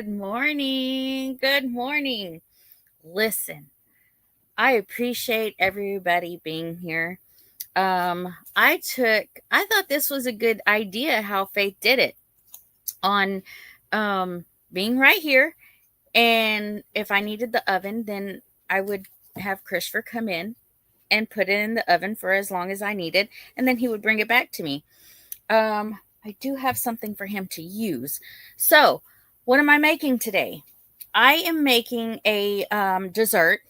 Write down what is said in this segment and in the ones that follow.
Good morning. Good morning. Listen, I appreciate everybody being here. I thought this was a good idea how Faith did it on being right here. And if I needed the oven, then I would have Christopher come in and put it in the oven for as long as I needed, and then he would bring it back to me. I do have something for him to use. So, what am I making today? I am making a dessert,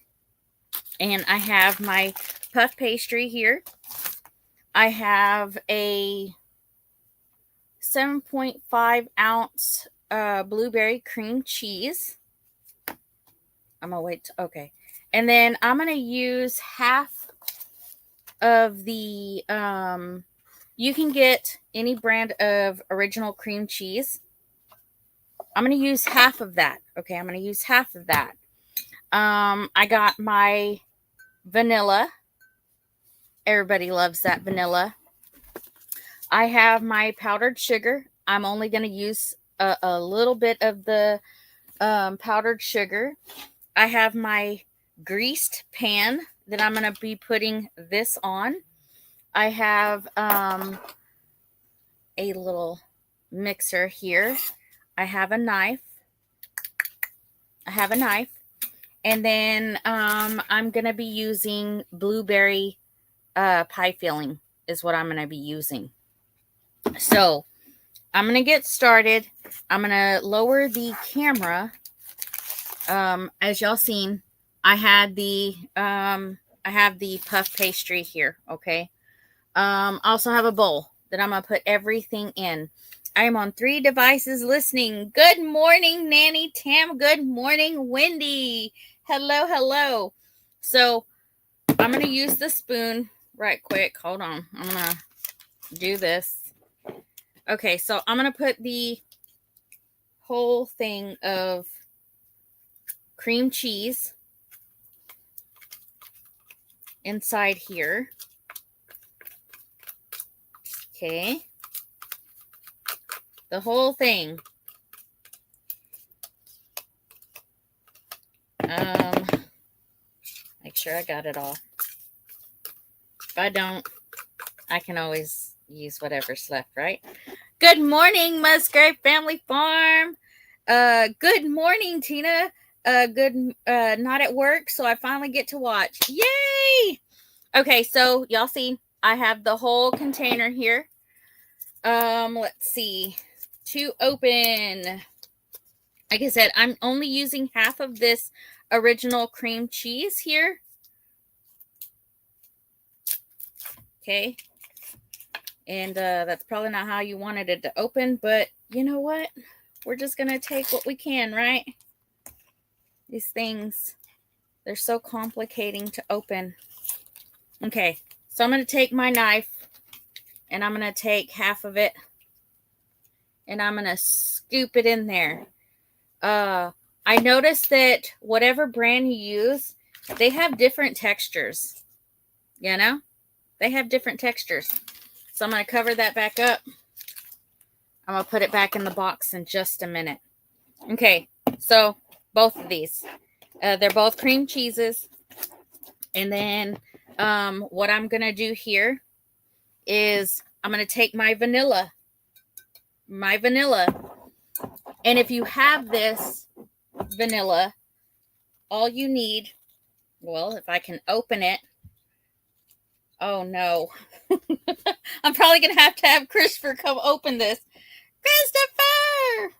and I have my puff pastry here. I have a 7.5 ounce blueberry cream cheese. I'm gonna wait. Okay, and then I'm gonna use half of the. You can get any brand of original cream cheese. I'm going to use half of that. Okay, I'm going to use half of that. I got my vanilla. Everybody loves that vanilla. I have my powdered sugar. I'm only going to use a little bit of the powdered sugar. I have my greased pan that I'm going to be putting this on. I have a little mixer here. I have a knife. And then I'm going to be using blueberry pie filling is what I'm going to be using. So I'm going to get started. I'm going to lower the camera. As y'all seen, I have the puff pastry here. Okay. I also have a bowl that I'm going to put everything in. I am on 3 devices listening. Good morning, Nanny Tam. Good morning, Wendy. Hello. So I'm going to use the spoon right quick. Hold on. I'm going to do this. Okay, so I'm going to put the whole thing of cream cheese inside here. Okay. The whole thing. Make sure I got it all. If I don't, I can always use whatever's left, right? Good morning, Musgrave Family Farm. Good morning, Tina. Not at work, so I finally get to watch. Yay! Okay, so y'all see, I have the whole container here. Let's see. To open, like I said, I'm only using half of this original cream cheese here. Okay. And that's probably not how you wanted it to open, but you know what? We're just going to take what we can, right? These things, they're so complicating to open. Okay. So I'm going to take my knife and I'm going to take half of it and I'm going to scoop it in there. I noticed that whatever brand you use, they have different textures. You know? They have different textures. So I'm going to cover that back up. I'm going to put it back in the box in just a minute. Okay, so both of these. They're both cream cheeses. And then what I'm going to do here is I'm going to take my vanilla. And if you have this vanilla, all you need, well, if I can open it. Oh, no. I'm probably going to have Christopher come open this. Christopher!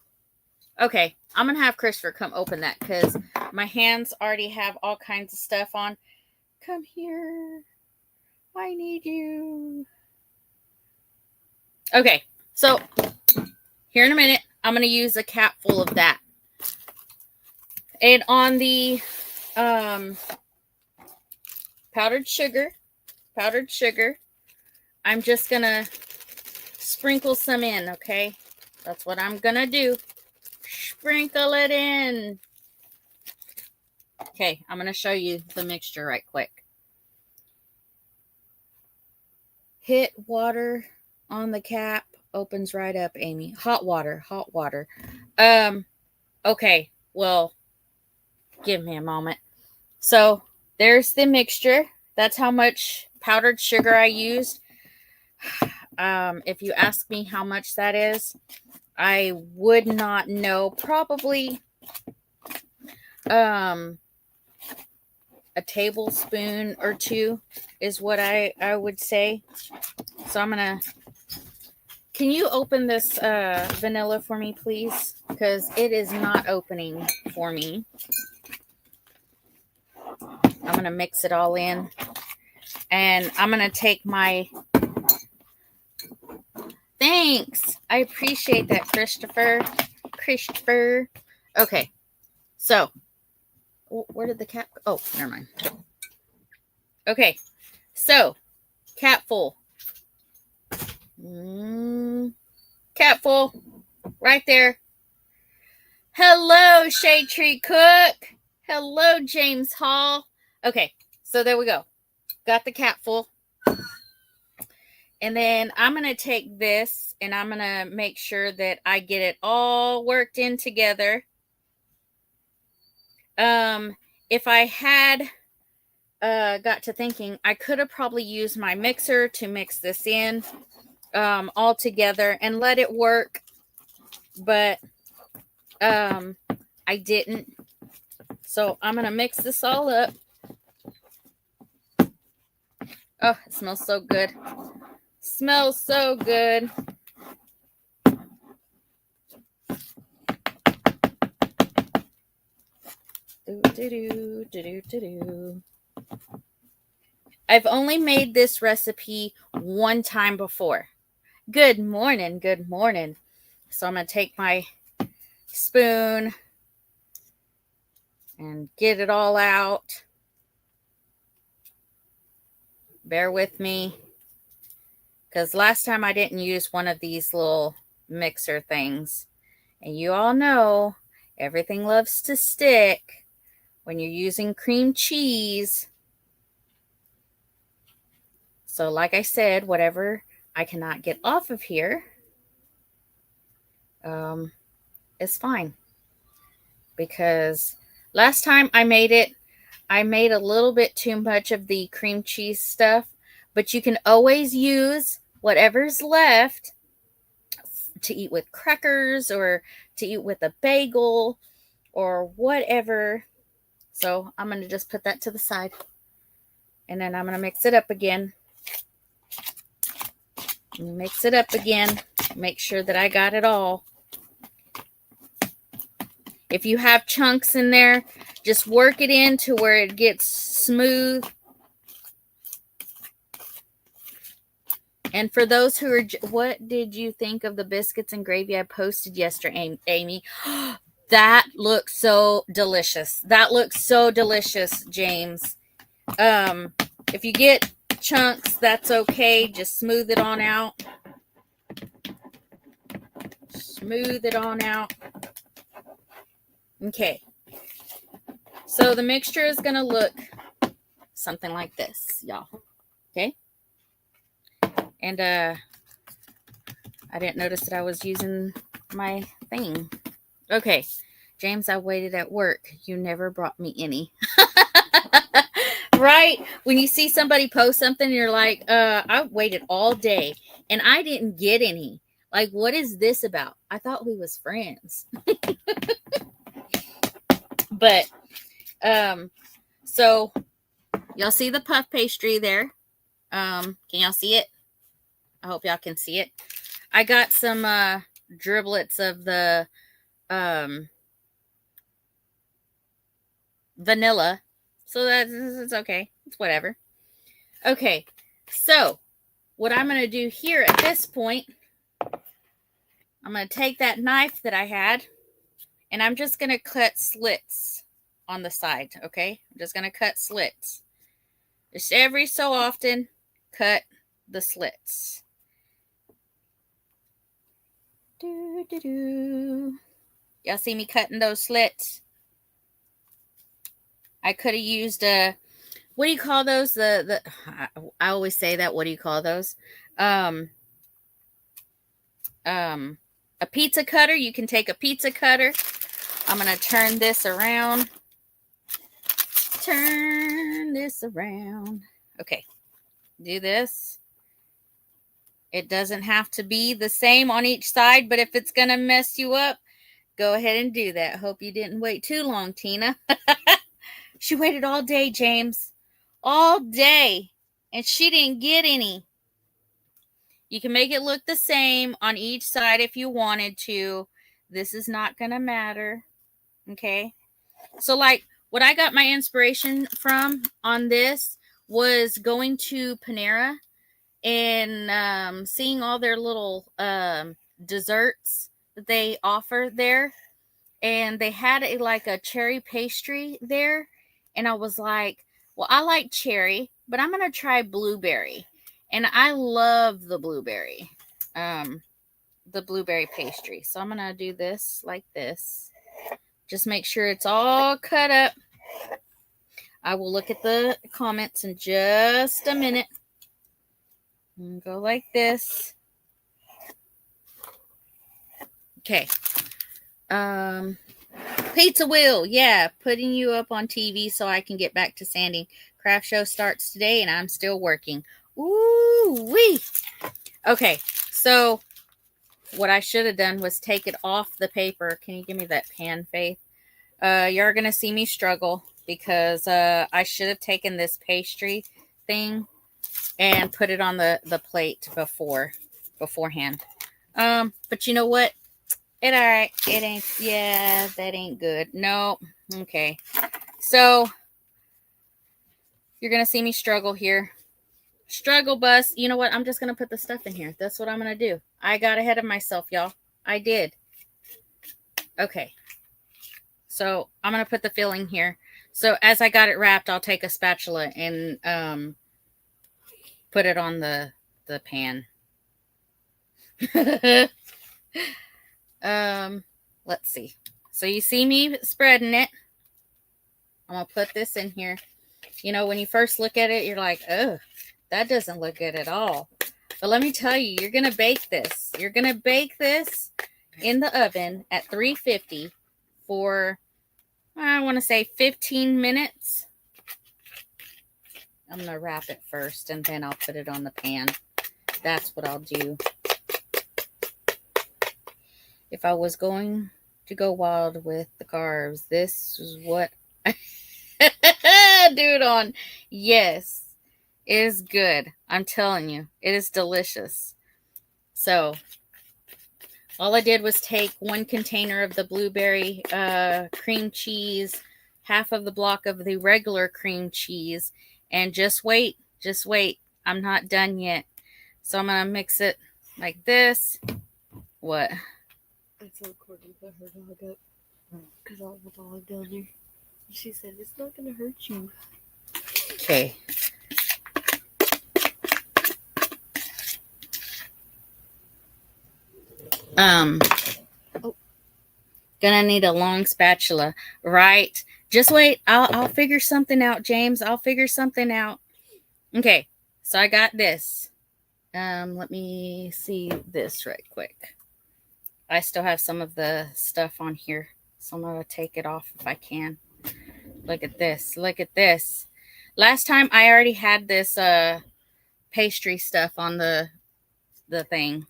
Okay, I'm going to have Christopher come open that because my hands already have all kinds of stuff on. Come here. I need you. Okay, so here in a minute, I'm going to use a cap full of that. And on the powdered sugar, I'm just going to sprinkle some in, okay? That's what I'm going to do. Sprinkle it in. Okay, I'm going to show you the mixture right quick. Hit water on the cap, opens right up, Amy. Hot water. Okay, well, give me a moment. So there's the mixture. That's how much powdered sugar I used. If you ask me how much that is, I would not know. Probably a tablespoon or two is what I would say. So I'm gonna. Can you open this vanilla for me, please? Because it is not opening for me. I'm gonna mix it all in, and I'm gonna take my. Thanks. I appreciate that, Christopher. Christopher. Okay. So, where did the cap go? Oh, never mind. Okay. So, cap full. Cap full. Right there. Hello, Shade Tree Cook. Hello, James Hall. Okay. So, there we go. Got the cap full. And then I'm going to take this and I'm going to make sure that I get it all worked in together. If I had got to thinking, I could have probably used my mixer to mix this in all together and let it work. But I didn't. So I'm going to mix this all up. Oh, it smells so good. Smells so good. I've only made this recipe one time before. Good morning. Good morning. So I'm going to take my spoon and get it all out. Bear with me. Because last time I didn't use one of these little mixer things. And you all know everything loves to stick when you're using cream cheese. So like I said, whatever I cannot get off of here is fine. Because last time I made it, I made a little bit too much of the cream cheese stuff. But you can always use whatever's left to eat with crackers or to eat with a bagel or whatever. So I'm going to just put that to the side. And then I'm going to mix it up again. Mix it up again. Make sure that I got it all. If you have chunks in there, just work it in to where it gets smooth. And for those who are, what did you think of the biscuits and gravy I posted yesterday, Amy? That looks so delicious. That looks so delicious, James. If you get chunks, that's okay. Just smooth it on out. Smooth it on out. Okay. So the mixture is going to look something like this, y'all. Okay. And I didn't notice that I was using my thing. Okay. James, I waited at work. You never brought me any. Right? When you see somebody post something, you're like, I waited all day and I didn't get any. Like, what is this about? I thought we was friends. But, so y'all see the puff pastry there. Can y'all see it? I hope y'all can see it. I got some driblets of the vanilla. So that's okay. It's whatever. Okay. So what I'm going to do here at this point, I'm going to take that knife that I had and I'm just going to cut slits on the side. Okay. I'm just going to cut slits. Just every so often, cut the slits. Y'all see me cutting those slits? I could have used a, what do you call those? I always say that. What do you call those? A pizza cutter. You can take a pizza cutter, I'm going to turn this around. Turn this around. Okay. Do this. It doesn't have to be the same on each side, but if it's going to mess you up, go ahead and do that. Hope you didn't wait too long, Tina. She waited all day, James. All day. And she didn't get any. You can make it look the same on each side if you wanted to. This is not going to matter. Okay? So, like, what I got my inspiration from on this was going to Panera and seeing all their little desserts that they offer there. And they had a cherry pastry there. And I was like, well, I like cherry, but I'm going to try blueberry. And I love the blueberry pastry. So I'm going to do this like this. Just make sure it's all cut up. I will look at the comments in just a minute. And go like this. Okay. Pizza Wheel. Yeah, putting you up on TV so I can get back to sanding. Craft show starts today and I'm still working. Ooh-wee. Okay, so what I should have done was take it off the paper. Can you give me that pan, Faith? You're going to see me struggle because I should have taken this pastry thing and put it on the plate beforehand. But you know what? It all right. It ain't, yeah, that ain't good. No. Okay. So you're going to see me struggle here. Struggle bus. You know what? I'm just going to put the stuff in here. That's what I'm going to do. I got ahead of myself, y'all. I did. Okay. So I'm going to put the filling here. So as I got it wrapped, I'll take a spatula and put it on the pan. Let's see. So you see me spreading it. I'm going to put this in here. You know, when you first look at it, you're like, oh, that doesn't look good at all. But let me tell you, you're going to bake this. You're going to bake this in the oven at 350 for, I want to say 15 minutes. I'm going to wrap it first and then I'll put it on the pan. That's what I'll do. If I was going to go wild with the carbs, this is what I do it on. Yes, it is good. I'm telling you, it is delicious. So all I did was take 1 container of the blueberry cream cheese, half of the block of the regular cream cheese, and just wait. Just wait. I'm not done yet. So I'm going to mix it like this. What? I told Courtney to put her dog up because I have a dog down there. She said it's not going to hurt you. Okay. Gonna need a long spatula, right? Just wait. I'll figure something out, James. I'll figure something out. Okay. So I got this. Let me see this right quick. I still have some of the stuff on here, so I'm going to take it off if I can. Look at this. Look at this. Last time I already had this pastry stuff on the thing.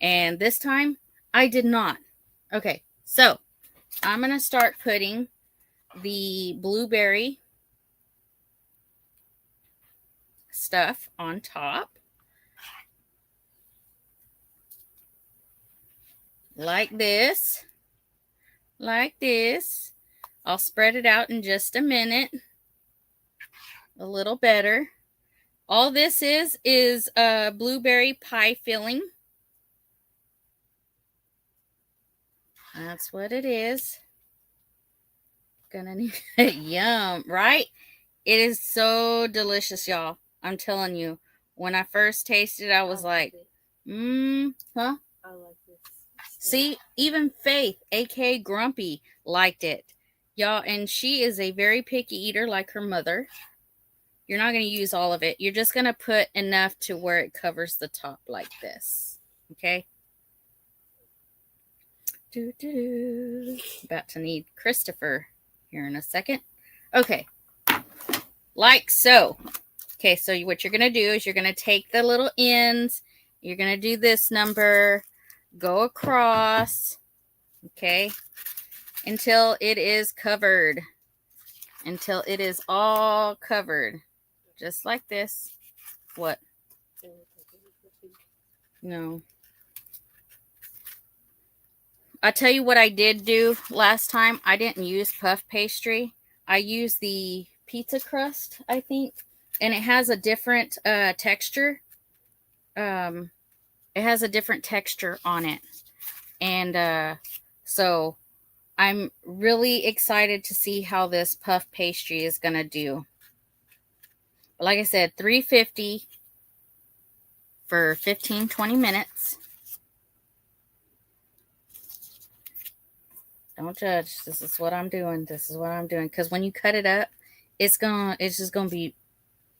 And this time I did not. Okay, so I'm going to start putting the blueberry stuff on top. Like this. Like this. I'll spread it out in just a minute. A little better. All this is blueberry pie filling. That's what it is. Gonna need yum, right? It is so delicious, y'all. I'm telling you. When I first tasted it, I was like, huh? I like this. See, even Faith, aka Grumpy, liked it. Y'all, and she is a very picky eater like her mother. You're not going to use all of it. You're just going to put enough to where it covers the top like this. Okay? About to need Christopher here in a second. Okay. Like so. Okay, so what you're going to do is you're going to take the little ends. You're going to do this number. Go across. Okay. Until it is covered. Until it is all covered. Just like this. What? No. I'll tell you what I did do last time. I didn't use puff pastry. I used the pizza crust, I think. And it has a different texture. It has a different texture on it. And so I'm really excited to see how this puff pastry is going to do. Like I said, $3.50 for 15-20 minutes. Don't judge. This is what I'm doing. This is what I'm doing. Because when you cut it up, it's just gonna be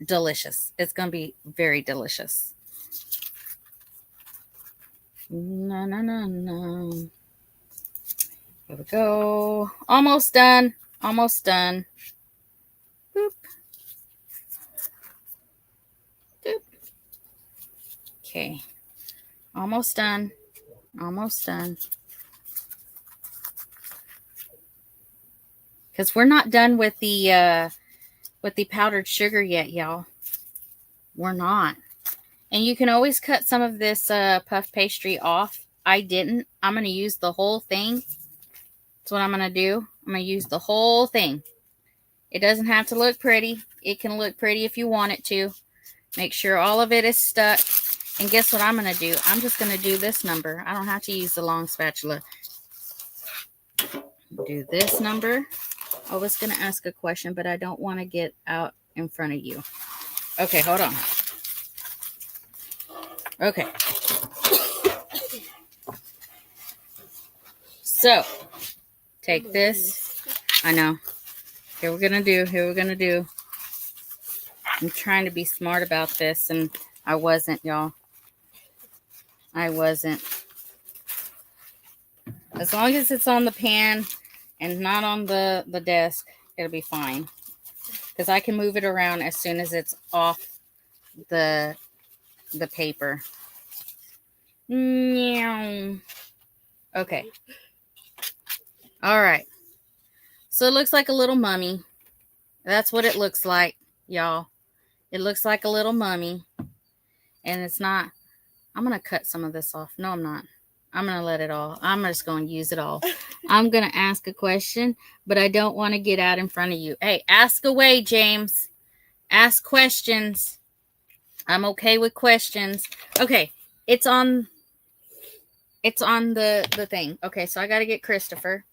delicious. It's gonna be very delicious. No, no, no, no. Here we go. Almost done. Almost done. Boop. Boop. Okay. Almost done. Almost done. Because we're not done with the powdered sugar yet, y'all. We're not. And you can always cut some of this puff pastry off. I didn't. I'm going to use the whole thing. That's what I'm going to do. I'm going to use the whole thing. It doesn't have to look pretty. It can look pretty if you want it to. Make sure all of it is stuck. And guess what I'm going to do? I'm just going to do this number. I don't have to use the long spatula. Do this number. I was going to ask a question, but I don't want to get out in front of you. Okay, hold on. Okay. So, take this. I know. Here we're going to do. I'm trying to be smart about this, and I wasn't, y'all. I wasn't. As long as it's on the pan and not on the desk, it'll be fine. Because I can move it around as soon as it's off the paper. Okay. All right. So it looks like a little mummy. That's what it looks like, y'all. It looks like a little mummy. And it's not. I'm going to cut some of this off. No, I'm not. I'm going to let it all. I'm just going to use it all. I'm going to ask a question, but I don't want to get out in front of you. Hey, ask away, James. Ask questions. I'm okay with questions. Okay, it's on the thing. Okay, so I got to get Christopher.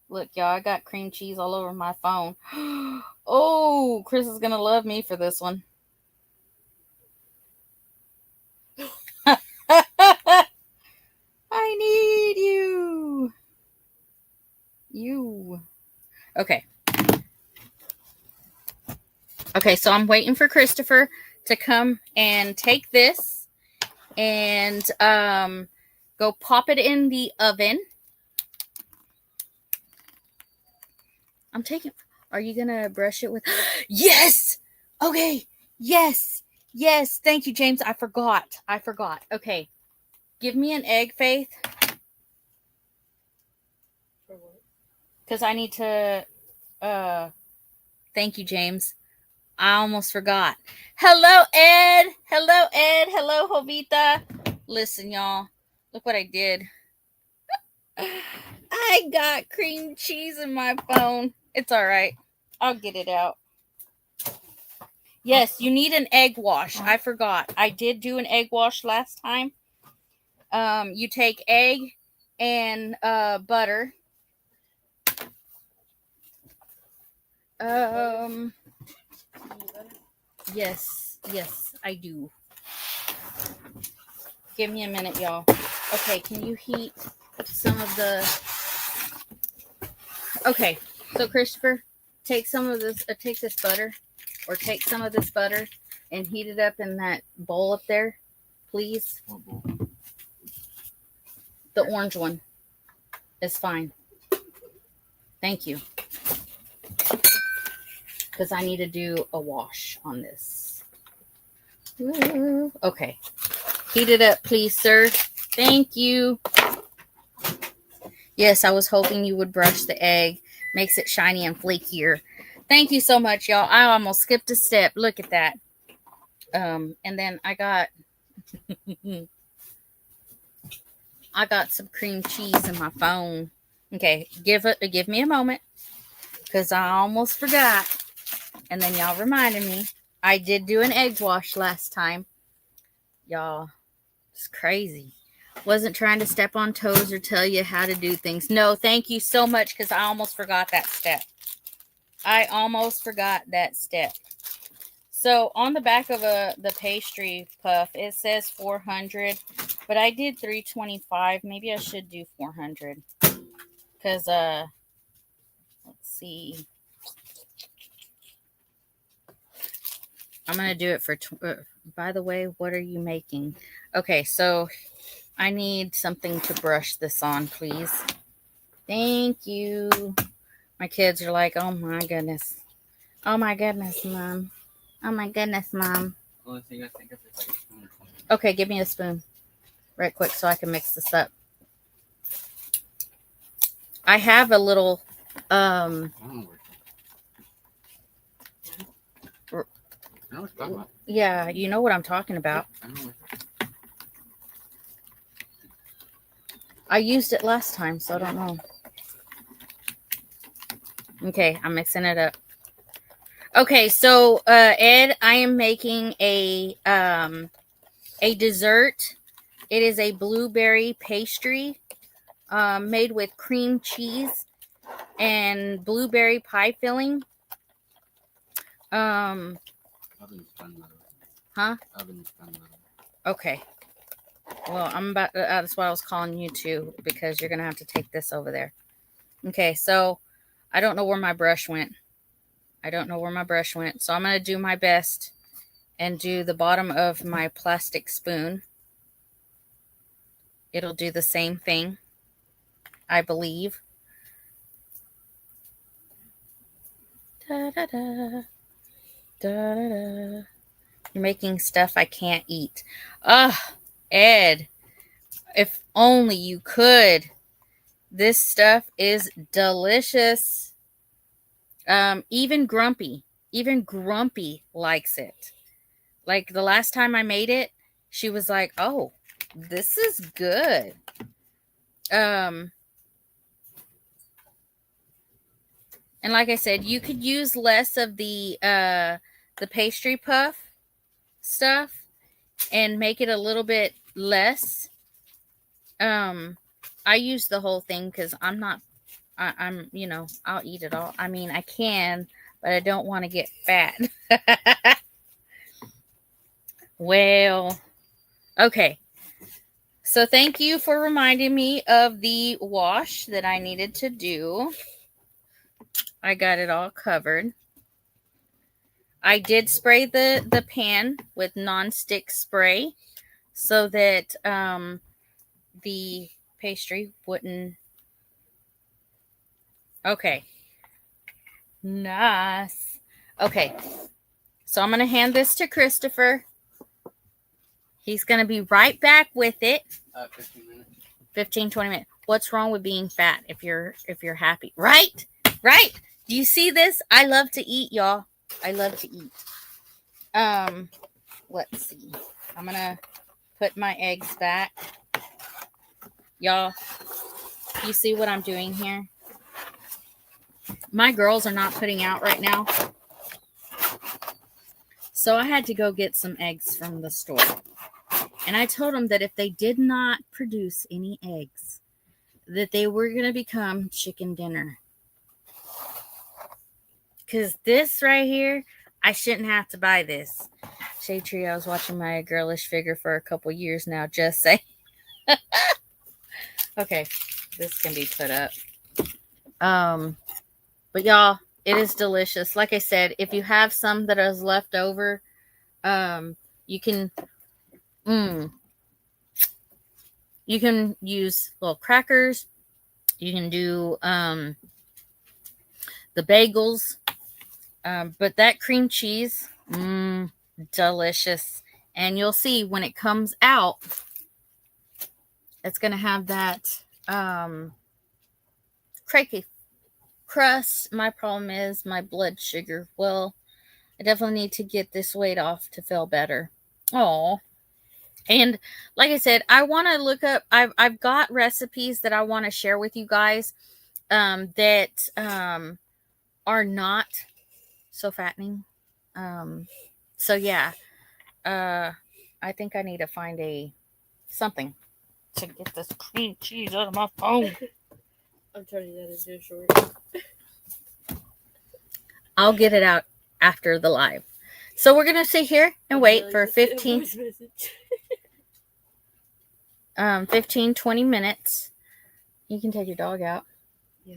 Look, y'all, I got cream cheese all over my phone. Oh, Chris is going to love me for this one. I need you. Okay. Okay, so I'm waiting for Christopher to come and take this and go pop it in the oven. Are you going to brush it with? Yes! Okay. Yes. Yes. Thank you, James. I forgot. Okay. Give me an egg, Faith. For what? Because I need to, thank you, James. I almost forgot. Hello, Ed. Hello, Jovita. Listen, y'all. Look what I did. I got cream cheese in my phone. It's all right. I'll get it out. Yes, you need an egg wash. I forgot. I did do an egg wash last time. You take egg and butter. Yes, I do. Give me a minute, y'all. Okay, can you heat some of the... Okay, so Christopher, take some of this, take this butter, or take some of this butter and heat it up in that bowl up there, please. What bowl? The orange one. It's fine. Thank you. Because I need to do a wash on this. Ooh. Okay. Heat it up, please, sir. Thank you. Yes, I was hoping you would brush the egg. Makes it shiny and flakier. Thank you so much, y'all. I almost skipped a step. Look at that. And then I got some cream cheese in my phone. Okay, give me a moment, because I almost forgot. And then y'all reminded me. I did do an egg wash last time. Y'all, it's crazy. Wasn't trying to step on toes or tell you how to do things. No, thank you so much, because I almost forgot that step. So on the back of the pastry puff, it says 400, but I did 325. Maybe I should do 400, because let's see. I'm gonna do it for. By the way, what are you making? Okay, so I need something to brush this on, please. Thank you. My kids are like, oh my goodness. Oh my goodness, Mom. Oh my goodness, Mom. Only thing I think of is like a spoon or something. Okay, give me a spoon. Right quick so I can mix this up. I have a little I don't know where. I know what you're talking about. yeah, you know what I'm talking about. I know where. I used it last time, so I don't know. Okay, I'm mixing it up. Okay, so Ed, I am making a dessert. It is a blueberry pastry made with cream cheese and blueberry pie filling. Oven's done, by the way. Huh? Oven's done, by the way. Okay. Well, I'm about. That's why I was calling you too, because you're gonna have to take this over there. Okay, so I don't know where my brush went. So I'm gonna do my best and do the bottom of my plastic spoon. It'll do the same thing, I believe. Da, da, da. Da, da, da. You're making stuff I can't eat. Ed, if only you could. This stuff is delicious. Even Grumpy likes it. Like the last time I made it, she was like, "Oh, this is good." And like I said, you could use less of the pastry puff stuff and make it a little bit less. I use the whole thing because I'm I'll eat it all. I mean, I can, but I don't want to get fat. Well, okay. So thank you for reminding me of the wash that I needed to do. I got it all covered. I did spray the pan with nonstick spray so that the pastry wouldn't. Okay. Nice. Okay. So I'm going to hand this to Christopher. He's going to be right back with it. 15 minutes. 15, 20 minutes. What's wrong with being fat if you're happy? Right? Right? Do you see this? I love to eat, y'all. I love to eat. Let's see. I'm going to put my eggs back. Y'all, you see what I'm doing here? My girls are not putting out right now. So I had to go get some eggs from the store. And I told them that if they did not produce any eggs, that they were going to become chicken dinner. Because this right here, I shouldn't have to buy this. Shade Tree, I was watching my girlish figure for a couple years now, just say. Okay, this can be put up. But y'all, it is delicious. Like I said, if you have some that is left over, you can use little crackers You can do the bagels. But that cream cheese, delicious. And you'll see when it comes out, it's going to have that cracky crust. My problem is my blood sugar. Well, I definitely need to get this weight off to feel better. Oh, and like I said, I want to look up. I've got recipes that I want to share with you guys that are not so fattening. So yeah, I think I need to find something to get this cream cheese out of my phone. I'm turning that into a short. I'll get it out after the live. So we're gonna sit here and wait for 15, 20 minutes. You can take your dog out. Yeah,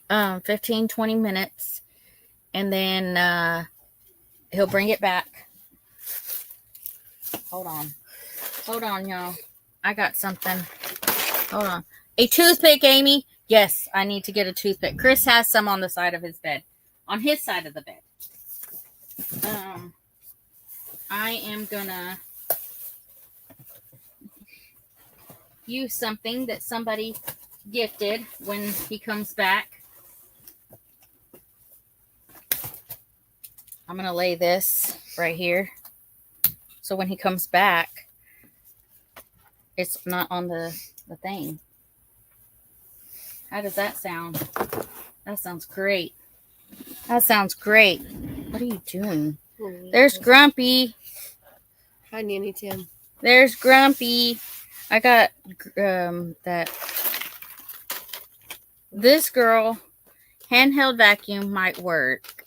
I know. 15, 20 minutes, and then he'll bring it back. Hold on, y'all. I got something. Hold on. A toothpick, Amy. Yes, I need to get a toothpick. Chris has some on the side of his bed. On his side of the bed. I am gonna use something that somebody gifted when he comes back. I'm gonna lay this right here. So when he comes back, it's not on the thing. How does that sound? That sounds great. That sounds great. What are you doing? There's Grumpy. Hi, Nanny Tim. There's Grumpy. I got that. This girl handheld vacuum might work.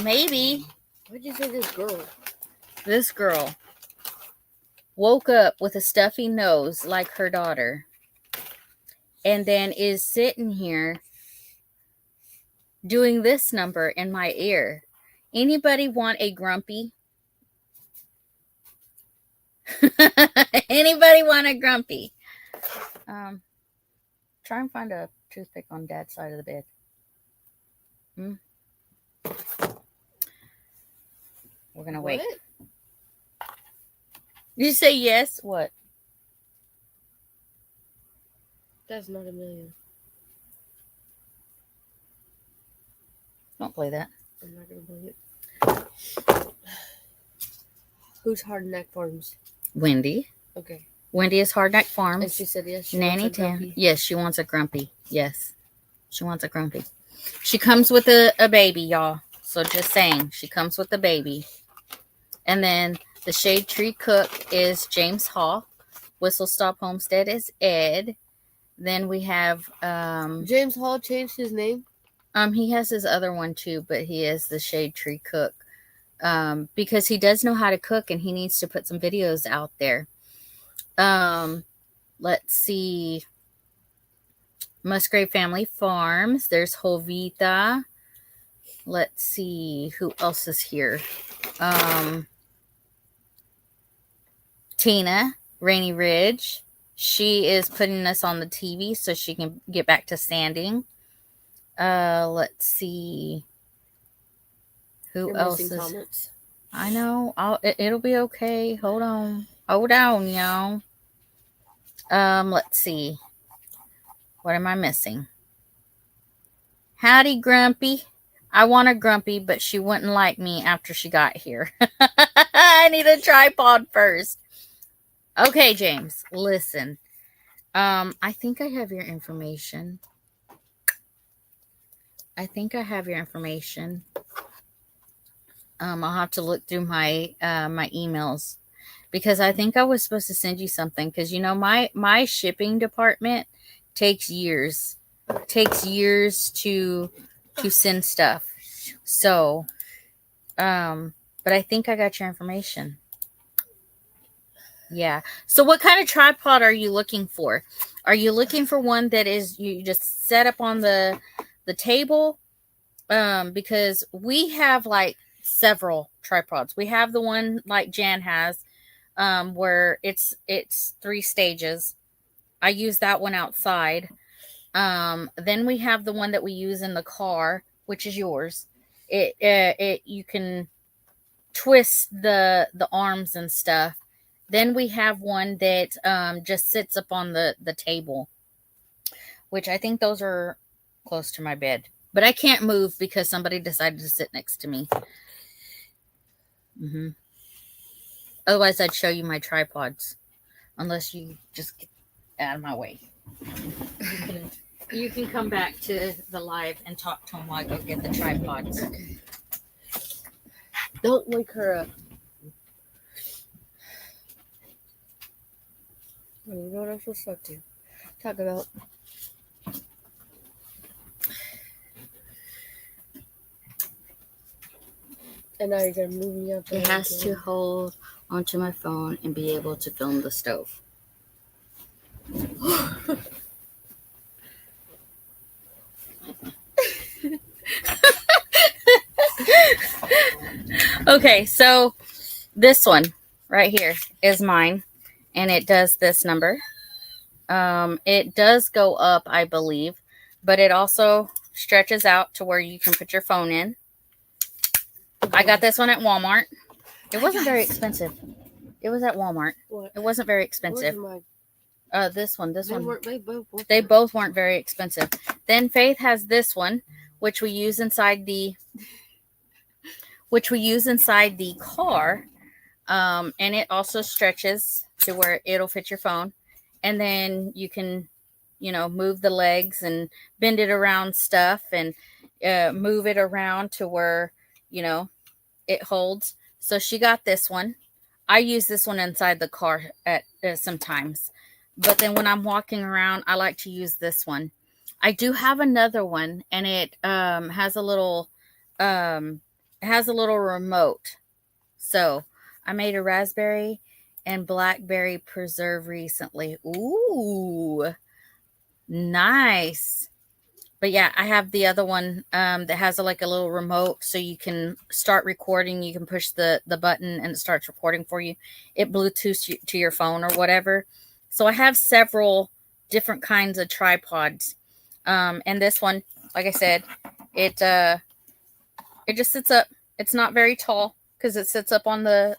Maybe. Why'd you say this girl? This girl woke up with a stuffy nose like her daughter, and then is sitting here doing this number in my ear. Anybody want a Grumpy? Anybody want a Grumpy? Try and find a toothpick on Dad's side of the bed. We're gonna wait. Did you say yes? What? That's not a million. Don't play that. I'm not gonna play it. Who's Hard Neck Farms? Wendy. Okay. Wendy is Hard Neck Farms. And she said yes. She Nanny wants a Tam. Grumpy. Yes, she wants a Grumpy. Yes. She wants a Grumpy. She comes with a baby, y'all. So just saying, she comes with a baby. And then the Shade Tree Cook is James Hall. Whistle Stop Homestead is Ed. Then we have James Hall changed his name. He has his other one too, but he is the Shade Tree Cook. Because he does know how to cook and he needs to put some videos out there. Let's see. Musgrave Family Farms. There's Jovita. Let's see who else is here. Tina, Rainy Ridge. She is putting us on the TV so she can get back to sanding. Let's see who else is. Comments. I know. It'll be okay. Hold on, y'all. Let's see. What am I missing? Howdy, Grumpy. I want a Grumpy, but she wouldn't like me after she got here. I need a tripod first. Okay, James, listen. I think I have your information. I'll have to look through my my emails because I think I was supposed to send you something because you know my shipping department takes years. Takes years to send stuff. So but I think I got your information. Yeah. So what kind of tripod are you looking for? Are you looking for one that is you just set up on the table? Because we have like several tripods. We have the one like Jan has, where it's 3 stages. I use that one outside. Then we have the one that we use in the car, which is yours. It you can twist the arms and stuff. Then we have one that just sits up on the table, which I think those are close to my bed. But I can't move because somebody decided to sit next to me. Otherwise, I'd show you my tripods. Unless you just get out of my way. You can come back to the live and talk to him while I go get the tripods. Don't wake her up. I don't even know what I'm supposed to talk about. And now you're gonna move me up. It has to hold onto my phone and be able to film the stove. Okay, so this one right here is mine, and it does this number. It does go up, I believe, but it also stretches out to where you can put your phone in. I got this one at Walmart. It wasn't very expensive. It was at Walmart. What? It wasn't very expensive. Mine? This one. They both weren't very expensive. Then Faith has this one, which we use inside the car, and it also stretches to where it'll fit your phone, and then you can, move the legs and bend it around stuff and move it around to where it holds. So she got this one. I use this one inside the car at sometimes. But then when I'm walking around, I like to use this one. I do have another one, and it has a little remote. So I made a raspberry and blackberry preserve recently. Ooh, nice. But yeah, I have the other one that has a little remote, so you can start recording. You can push the button and it starts recording for you. It Bluetooths to your phone or whatever. So I have several different kinds of tripods. And this one, like I said, it just sits up. It's not very tall because it sits up on the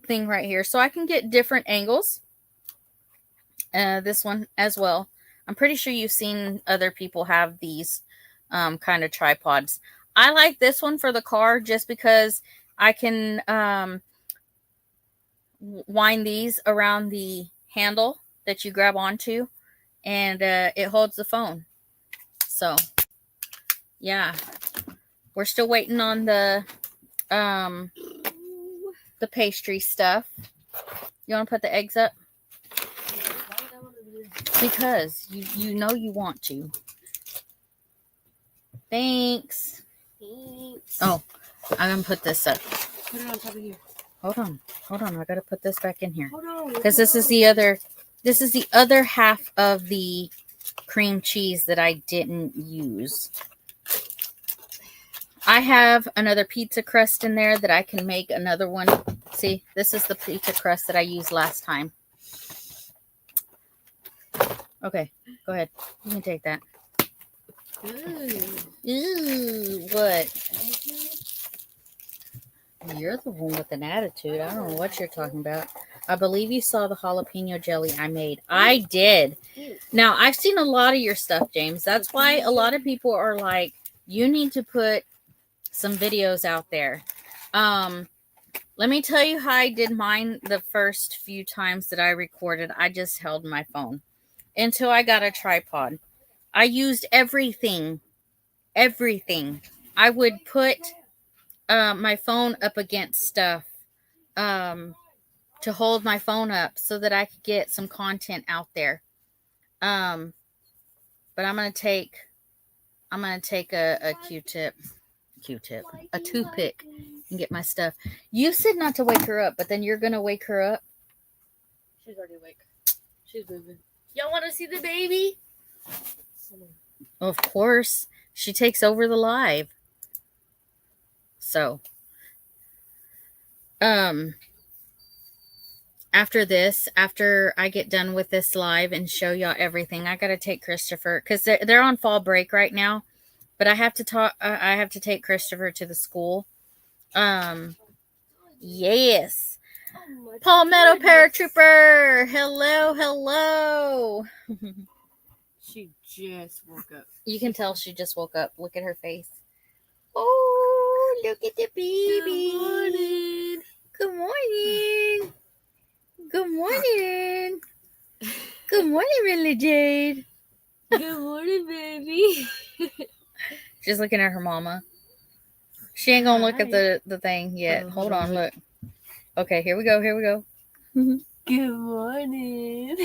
thing right here. So I can get different angles. This one as well. I'm pretty sure you've seen other people have these kind of tripods. I like this one for the car just because I can wind these around the handle that you grab onto, and it holds the phone. So yeah, we're still waiting on the pastry stuff. You want to put the eggs up? Because you know you want to. Thanks. Oh, I'm gonna put this up. Put it on top of here. Hold on. I gotta put this back in here. Hold on. Because this is the other half of the cream cheese that I didn't use. I have another pizza crust in there that I can make another one. See, this is the pizza crust that I used last time. Okay, go ahead. You can take that. Ooh, what? You're the one with an attitude. I don't know what you're talking about. I believe you saw the jalapeno jelly I made. I did. Now, I've seen a lot of your stuff, James. That's why a lot of people are like, you need to put some videos out there. Let me tell you how I did mine the first few times that I recorded. I just held my phone until I got a tripod. I used everything. I would put my phone up against stuff to hold my phone up so that I could get some content out there. But I'm gonna take a Q-tip, a toothpick, and get my stuff. You said not to wake her up, but then you're gonna wake her up. She's already awake. She's moving. Y'all want to see the baby? Of course, she takes over the live. So, after I get done with this live and show y'all everything, I gotta take Christopher because they're on fall break right now. But I have to talk. I have to take Christopher to the school. Yes. Oh my Palmetto goodness. Paratrooper. Hello, hello. She just woke up. You can tell she just woke up. Look at her face. Oh, look at the baby. Good morning. Good morning. Good morning. Good morning, Ridley Jade. Good morning, baby. She's looking at her mama. She ain't gonna look at Hi. the thing yet. Oh, Hold on, look. Okay, here we go. Here we go. Good morning.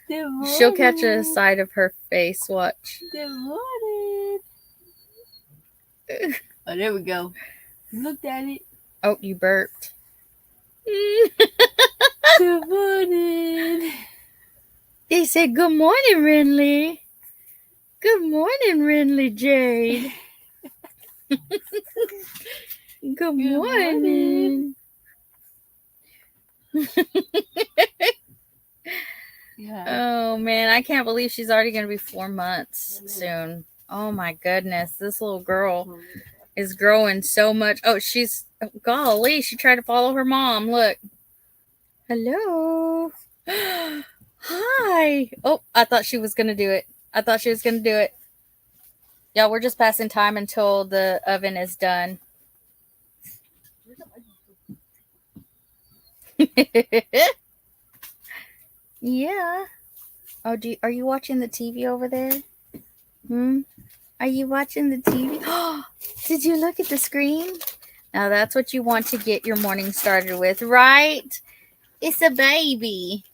Good morning. She'll catch a side of her face. Watch. Good morning. Oh, there we go. Looked at it. Oh, you burped. Good morning. They said, good morning, Ridley. Good morning, Ridley Jade. Good morning. Yeah. Oh, man. I can't believe she's already going to be 4 months soon. Oh, my goodness. This little girl is growing so much. Oh, golly, she tried to follow her mom. Look. Hello. Hi. Oh, I thought she was going to do it. Yeah, we're just passing time until the oven is done. Yeah. Oh, are you watching the TV over there? Are you watching the TV? Oh, did you look at the screen? Now that's what you want to get your morning started with, right? It's a baby.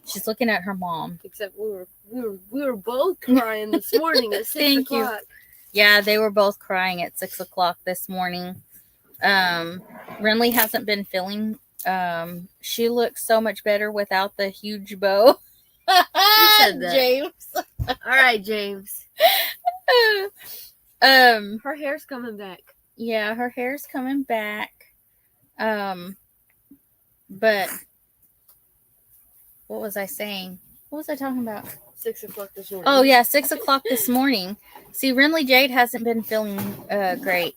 She's looking at her mom. Except we were both crying this morning at 6 Thank you. o'clock. Yeah, they were both crying at 6 o'clock this morning. Renly hasn't been feeling. She looks so much better without the huge bow. Who said that? James. All right, James. Her hair's coming back. Yeah, her hair's coming back. But what was I saying? What was I talking about? 6 o'clock this morning. Oh yeah, 6 o'clock this morning. See, Renly Jade hasn't been feeling great.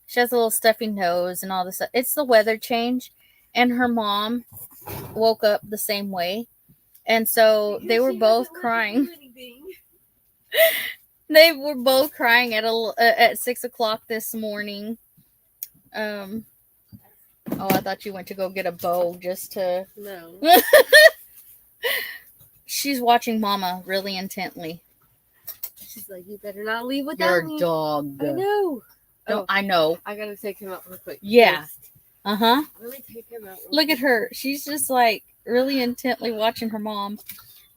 She has a little stuffy nose and all this stuff. It's the weather change, and her mom woke up the same way, and so they were both crying. They were both crying at 6 o'clock this morning. Oh, I thought you went to go get a bow just to. No. She's watching Mama really intently. She's like, you better not leave without me. Your dog. I know. Oh, I know. I gotta take him out real quick. Yeah. Uh-huh. Let me take him out real Look at her. She's just like really intently watching her mom.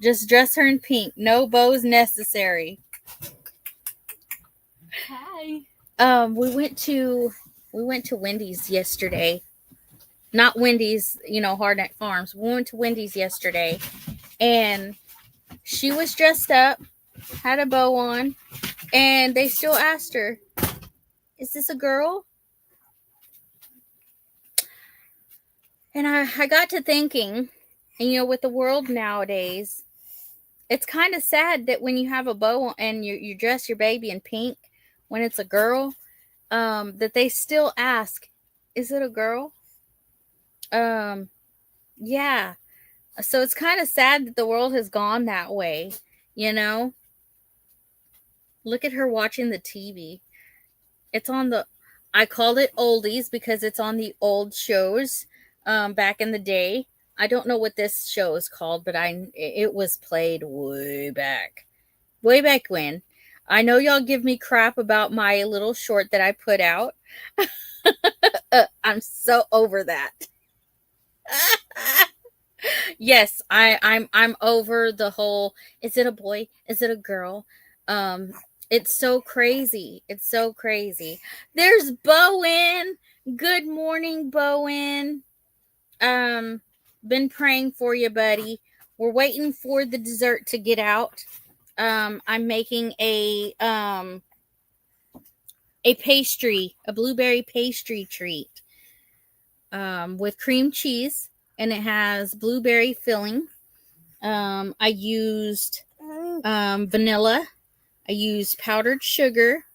Just dress her in pink. No bows necessary. Hi. We went to Wendy's yesterday. Not Wendy's, Hardneck Farms. We went to Wendy's yesterday, and she was dressed up, had a bow on, and they still asked her, "Is this a girl?" And I got to thinking, and with the world nowadays, it's kind of sad that when you have a bow and you dress your baby in pink when it's a girl, that they still ask, "Is it a girl?" Yeah. So it's kind of sad that the world has gone that way, Look at her watching the TV. It's on I called it oldies because it's on the old shows back in the day. I don't know what this show is called, but it was played way back when. I know y'all give me crap about my little short that I put out. I'm so over that. Yes, I'm over the whole, is it a boy? Is it a girl? It's so crazy. There's Bowen. Good morning, Bowen. Been praying for you, buddy. We're waiting for the dessert to get out. I'm making a pastry, a blueberry pastry treat. with cream cheese, and it has blueberry filling. I used vanilla. I used powdered sugar.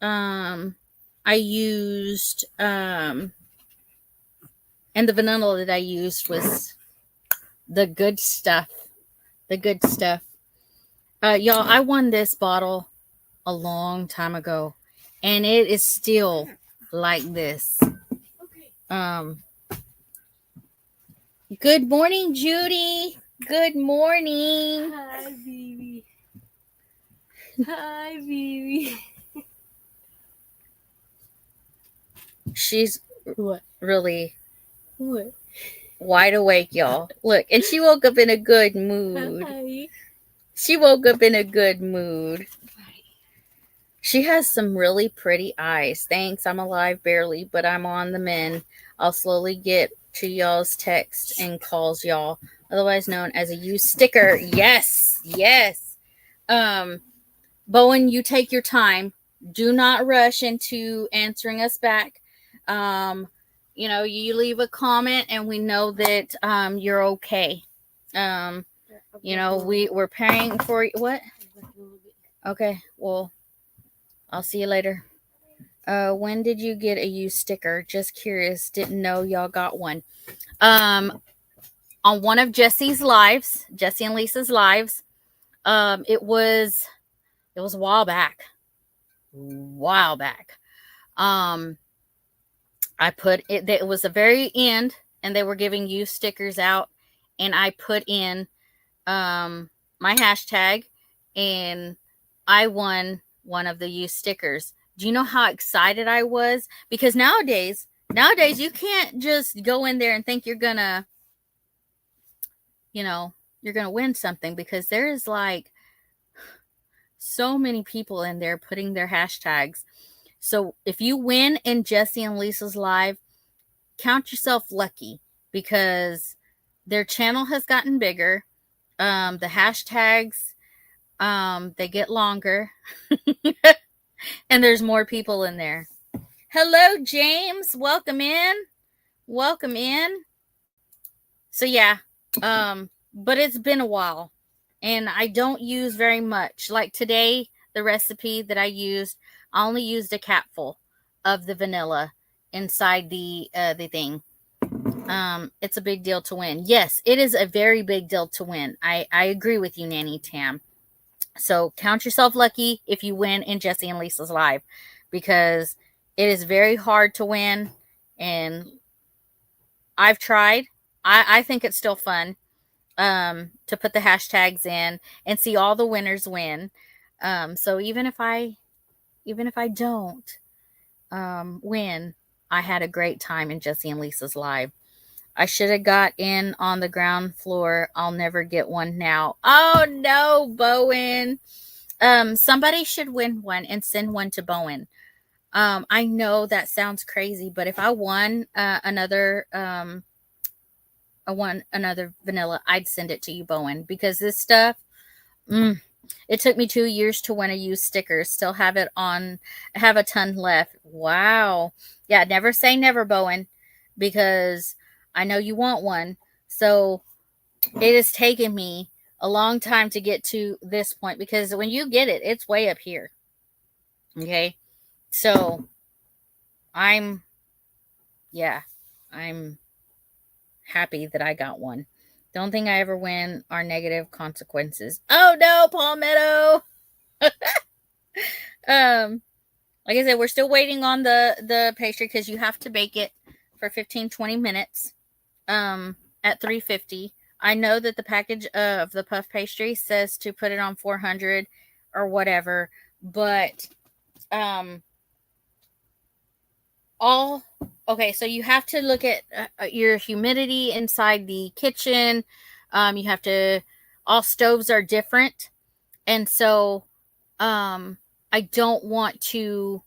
I used and the vanilla that I used was the good stuff. The good stuff. Y'all, I won this bottle a long time ago, and it is still like this. Good morning, Judy. Good morning. Hi, baby. Hi, baby. She's What? really What? wide awake, y'all. Look, and she woke up in a good mood. Hi. She woke up in a good mood. She has some really pretty eyes. Thanks, I'm alive barely, but I'm on the mend. I'll slowly get to y'all's text and calls, y'all, otherwise known as a you sticker. Yes, yes. Bowen, you take your time. Do not rush into answering us back. You leave a comment and we know that you're okay. We're praying for you. What? Okay, well, I'll see you later. When did you get a used sticker? Just curious. Didn't know y'all got one. On one of Jesse's lives, Jesse and Lisa's lives. It was a while back. I put it. It was the very end, and they were giving used stickers out, and I put in my hashtag, and I won one of the used stickers. Do you know how excited I was? Because nowadays you can't just go in there and think you're gonna win something, because there is like so many people in there putting their hashtags. So if you win in Jesse and Lisa's live, count yourself lucky, because their channel has gotten bigger. The hashtags, they get longer. And there's more people in there. Hello, James. Welcome in. Welcome in. So yeah, but it's been a while, and I don't use very much. Like today, the recipe that I used, I only used a capful of the vanilla inside the thing. It's a big deal to win. Yes, it is a very big deal to win. I agree with you, Nanny Tam. So count yourself lucky if you win in Jesse and Lisa's live, because it is very hard to win, and I've tried. I think it's still fun to put the hashtags in and see all the winners win. So even if I don't win, I had a great time in Jesse and Lisa's live. I should have got in on the ground floor. I'll never get one now. Oh no, Bowen. Somebody should win one and send one to Bowen. I know that sounds crazy, but if I won another vanilla, I'd send it to you, Bowen, because this stuff, it took me 2 years to win a used sticker. Still have it on. I have a ton left. Wow. Yeah, never say never, Bowen, because I know you want one. So it has taken me a long time to get to this point, because when you get it, it's way up here. Okay. So I'm happy that I got one. Don't think I ever win are negative consequences. Oh no, Palmetto. Like I said, we're still waiting on the pastry, because you have to bake it for 15-20 minutes at 350. I know that the package of the puff pastry says to put it on 400 or whatever, but so you have to look at your humidity inside the kitchen. You have to, all stoves are different, and so I don't want to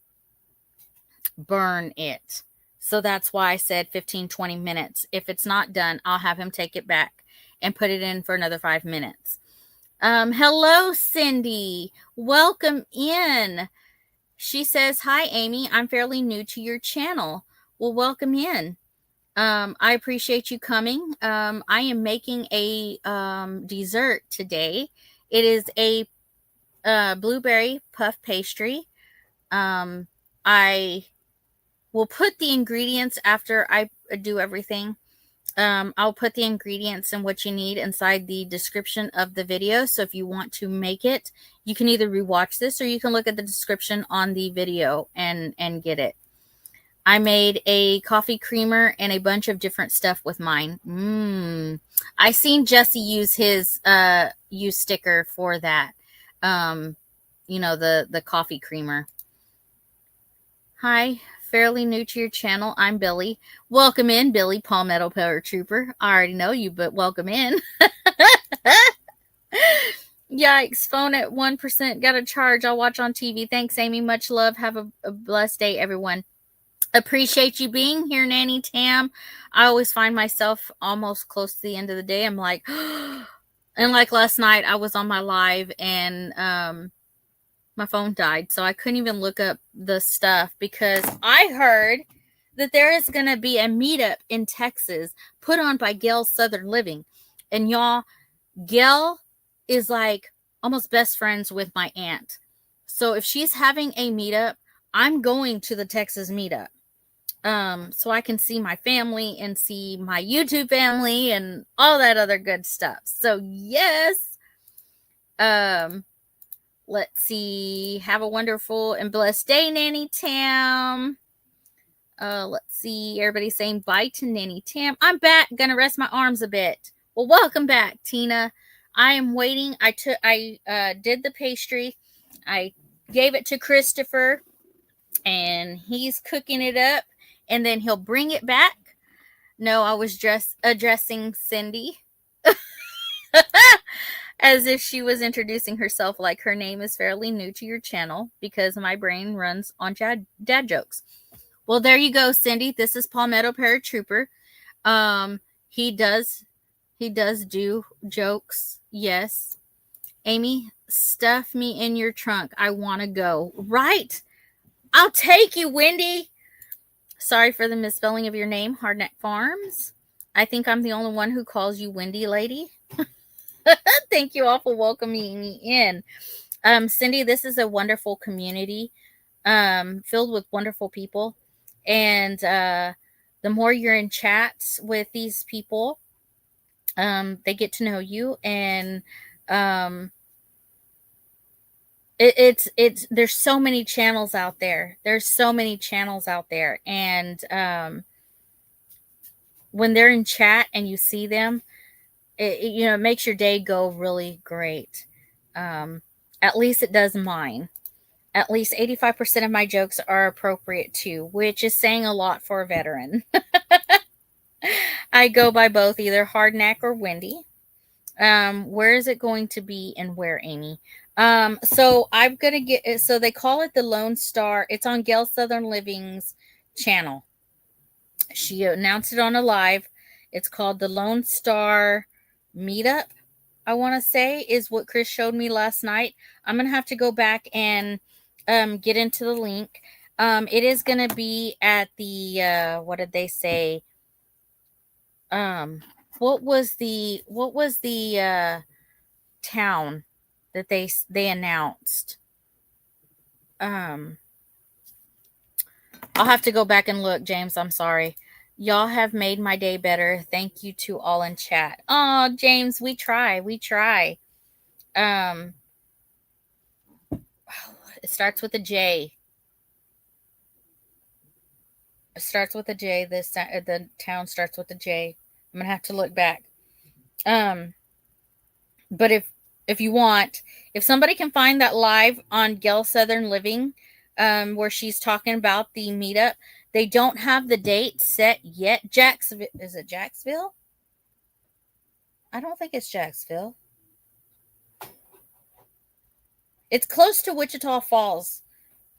burn it. So that's why I said 15-20 minutes. If it's not done, I'll have him take it back and put it in for another 5 minutes. Hello, Cindy. Welcome in. She says, hi, Amy. I'm fairly new to your channel. Well, welcome in. I appreciate you coming. I am making a dessert today. It is a blueberry puff pastry. I will put the ingredients after I do everything. I'll put the ingredients and what you need inside the description of the video. So if you want to make it, you can either rewatch this or you can look at the description on the video and get it. I made a coffee creamer and a bunch of different stuff with mine. I seen Jesse use his use sticker for that. You know, the coffee creamer. Hi, fairly new to your channel. I'm Billy. Welcome in, Billy, Palmetto Paratrooper. I already know you, but welcome in. Yikes, phone at 1%. Got to charge. I'll watch on TV. Thanks, Amy. Much love. Have a blessed day, everyone. Appreciate you being here, Nanny Tam. I always find myself almost close to the end of the day. I'm like, and like last night, I was on my live and my phone died, so I couldn't even look up the stuff because I heard that there is going to be a meetup in Texas put on by Gail Southern Living. And y'all, Gail is like almost best friends with my aunt. So if she's having a meetup, I'm going to the Texas meetup. So I can see my family and see my YouTube family and all that other good stuff. So yes. Let's see. Have a wonderful and blessed day, Nanny Tam. Let's see. Everybody saying bye to Nanny Tam. I'm back. Gonna rest my arms a bit. Well, welcome back, Tina. I am waiting. I did the pastry. I gave it to Christopher, and he's cooking it up, and then he'll bring it back. No, I was just addressing Cindy. As if she was introducing herself, like her name is fairly new to your channel because my brain runs on dad jokes. Well, there you go, Cindy. This is Palmetto Paratrooper. He does do jokes. Yes. Amy, stuff me in your trunk. I want to go. Right? I'll take you, Wendy. Sorry for the misspelling of your name, Hardneck Farms. I think I'm the only one who calls you Wendy, lady. Thank you all for welcoming me in. Cindy, this is a wonderful community filled with wonderful people. And the more you're in chats with these people, they get to know you. And it's there's so many channels out there. And when they're in chat and you see them, it makes your day go really great. At least it does mine. At least 85% of my jokes are appropriate too, which is saying a lot for a veteran. I go by both, either Hardneck or Wendy. Where is it going to be and where, Amy? So I'm going to get it. So they call it the Lone Star. It's on Gail Southern Living's channel. She announced it on a live. It's called the Lone Star Meetup, I want to say, is what Chris showed me last night. I'm going to have to go back and get into the link. It is going to be at the, what did they say? What was the town that they announced? I'll have to go back and look, James. I'm sorry. Y'all have made my day better. Thank you to all in chat. Oh, James, we try. It starts with a J. It starts with a J. The town starts with a J. I'm gonna have to look back. But if you want, if somebody can find that live on Gail Southern Living, where she's talking about the meetup. They don't have the date set yet. Jacksonville. Is it Jacksonville? I don't think it's Jacksonville. It's close to Wichita Falls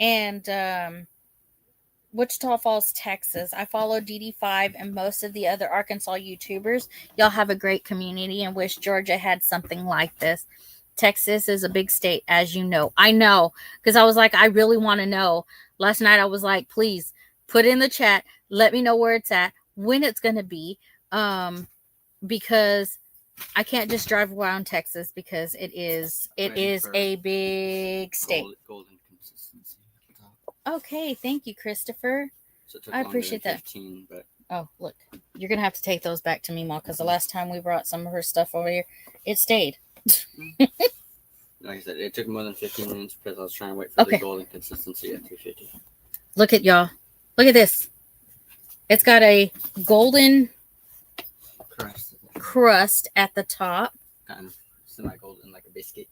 and Wichita Falls, Texas. I follow DD5 and most of the other Arkansas YouTubers. Y'all have a great community and wish Georgia had something like this. Texas is a big state, as you know. I know, because I was like, I really want to know. Last night I was like, please, put it in the chat. Let me know where it's at. when it's going to be, because I can't just drive around Texas because it is a big state. Golden consistency. Okay, thank you, Christopher. So it took I longer appreciate than that. 15, but Oh, look, you're going to have to take those back to Mima because the last time we brought some of her stuff over here, it stayed. like I said, it took more than 15 minutes because I was trying to wait for Okay. the golden consistency at 350. Look at y'all. Look at this. It's got a golden crust at the top. Kind of semi-golden, like a biscuit.